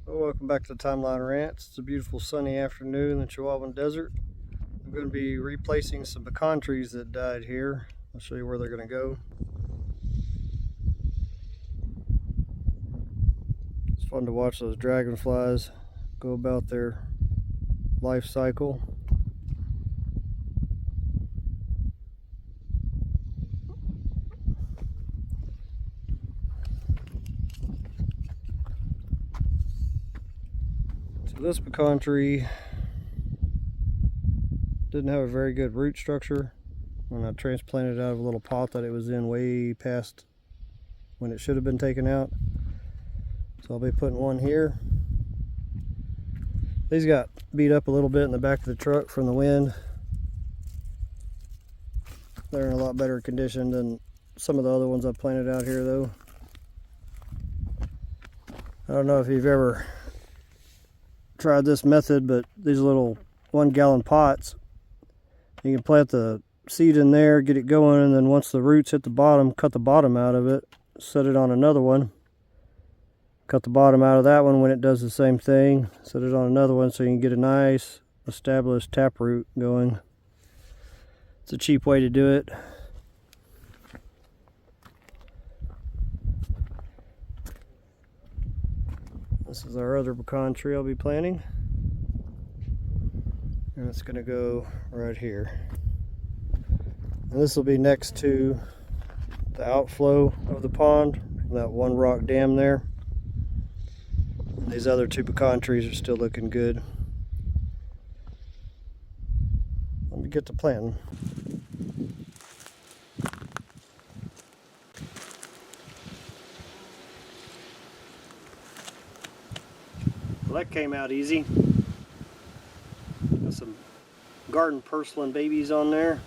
Well, welcome back to the Timeline Ranch. It's a beautiful sunny afternoon in the Chihuahuan Desert. I'm going to be replacing some pecan trees that died here. I'll show you where they're going to go. It's fun to watch those dragonflies go about their life cycle. So this pecan tree didn't have a very good root structure when I transplanted it out of a little pot that it was in way past when it should have been taken out. So I'll be putting one here. These got beat up a little bit in the back of the truck from the wind. They're in a lot better condition than some of the other ones I've planted out here though. I don't know if you've ever tried this method, but these little 1 gallon pots, you can plant the seed in there, get it going, and then once the roots hit the bottom, cut the bottom out of it, set it on another one, cut the bottom out of that one when it does the same thing, set it on another one so you can get a nice established taproot going. It's a cheap way to do it. This is our other pecan tree I'll be planting, and it's going to go right here. And this will be next to the outflow of the pond from that one rock dam there. And these other 2 pecan trees are still looking good. Let me get to planting. Well, that came out easy. Got some garden purslane babies on there.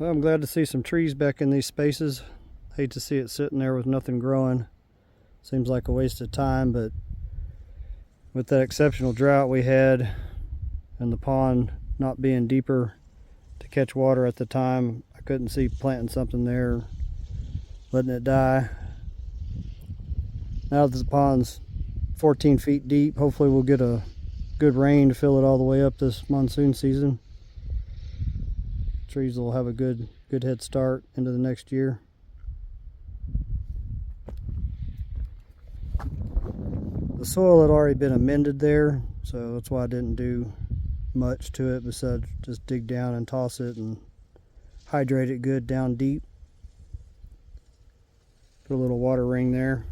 Well, I'm glad to see some trees back in these spaces. Hate to see it sitting there with nothing growing. Seems like a waste of time, but with that exceptional drought we had and the pond not being deeper to catch water at the time, I couldn't see planting something there, letting it die. Now that the pond's 14 feet deep, hopefully we'll get a good rain to fill it all the way up this monsoon season. Trees will have a good head start into the next year. The soil had already been amended there, so that's why I didn't do much to it besides just dig down and toss it and hydrate it good down deep. Put a little water ring there.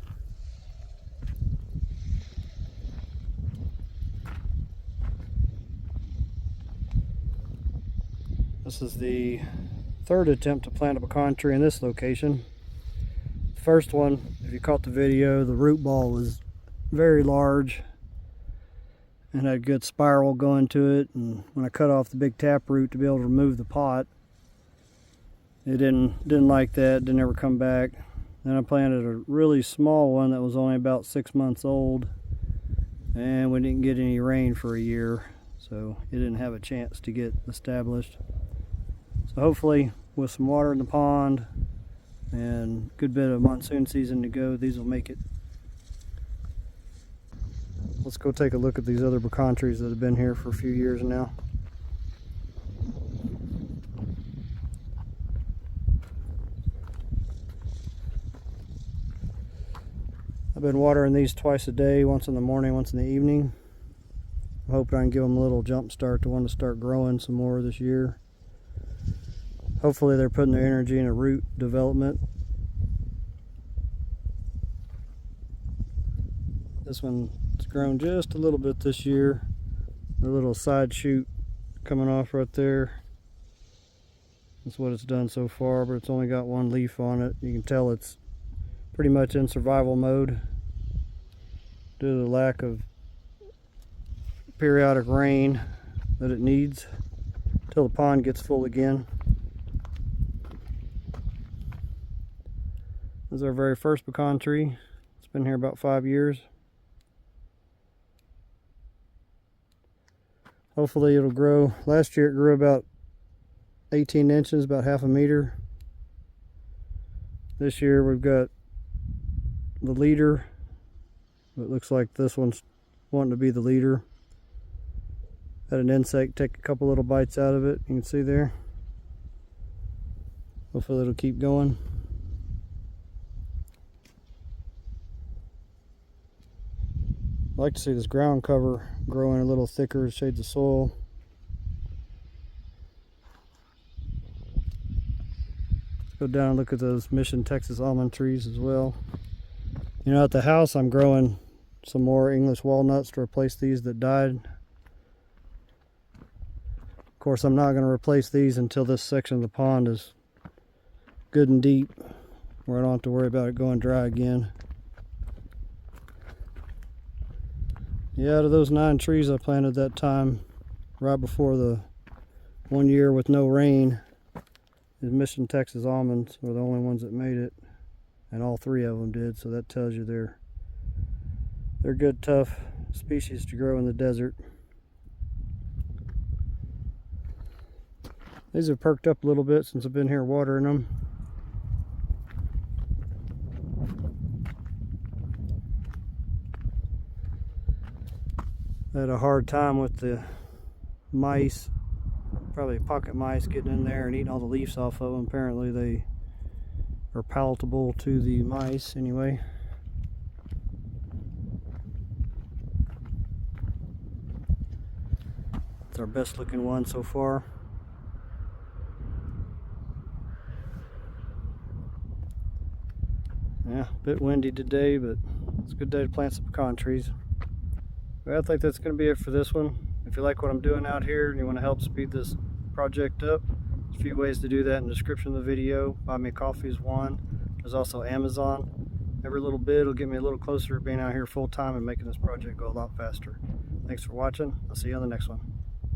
This is the third attempt to plant a pecan tree in this location. The first one, if you caught the video, the root ball was very large and had a good spiral going to it, and when I cut off the big taproot to be able to remove the pot, it didn't like that, didn't ever come back. Then I planted a really small one that was only about 6 months old, and we didn't get any rain for a year, so it didn't have a chance to get established. So hopefully with some water in the pond and a good bit of monsoon season to go, these will make it. Let's go take a look at these other pecan trees that have been here for a few years now. I've been watering these twice a day, once in the morning, once in the evening. I'm hoping I can give them a little jump start to want to start growing some more this year. Hopefully they're putting their energy into root development. This one's grown just a little bit this year. A little side shoot coming off right there. That's what it's done so far, but it's only got one leaf on it. You can tell it's pretty much in survival mode due to the lack of periodic rain that it needs until the pond gets full again. This is our very first pecan tree. It's been here about 5 years. Hopefully it'll grow. Last year it grew about 18 inches, about half a meter. This year we've got the leader. It looks like this one's wanting to be the leader. Had an insect take a couple little bites out of it. You can see there. Hopefully it'll keep going. I like to see this ground cover growing a little thicker as shades of soil. Let's go down and look at those Mission Texas almond trees as well. You know, at the house I'm growing some more English walnuts to replace these that died. Of course, I'm not going to replace these until this section of the pond is good and deep, where I don't have to worry about it going dry again. Yeah, out of those 9 trees I planted that time, right before the 1 year with no rain, the Mission Texas almonds were the only ones that made it, and all 3 of them did. So that tells you they're good, tough species to grow in the desert. These have perked up a little bit since I've been here watering them. I had a hard time with the mice, probably pocket mice, getting in there and eating all the leaves off of them. Apparently they are palatable to the mice anyway. It's our best looking one so far. Yeah, a bit windy today, but it's a good day to plant some pecan trees. Well, I think that's going to be it for this one. If you like what I'm doing out here and you want to help speed this project up, there's a few ways to do that in the description of the video. Buy me a coffee is one. There's also Amazon. Every little bit will get me a little closer to being out here full time and making this project go a lot faster. Thanks for watching. I'll see you on the next one.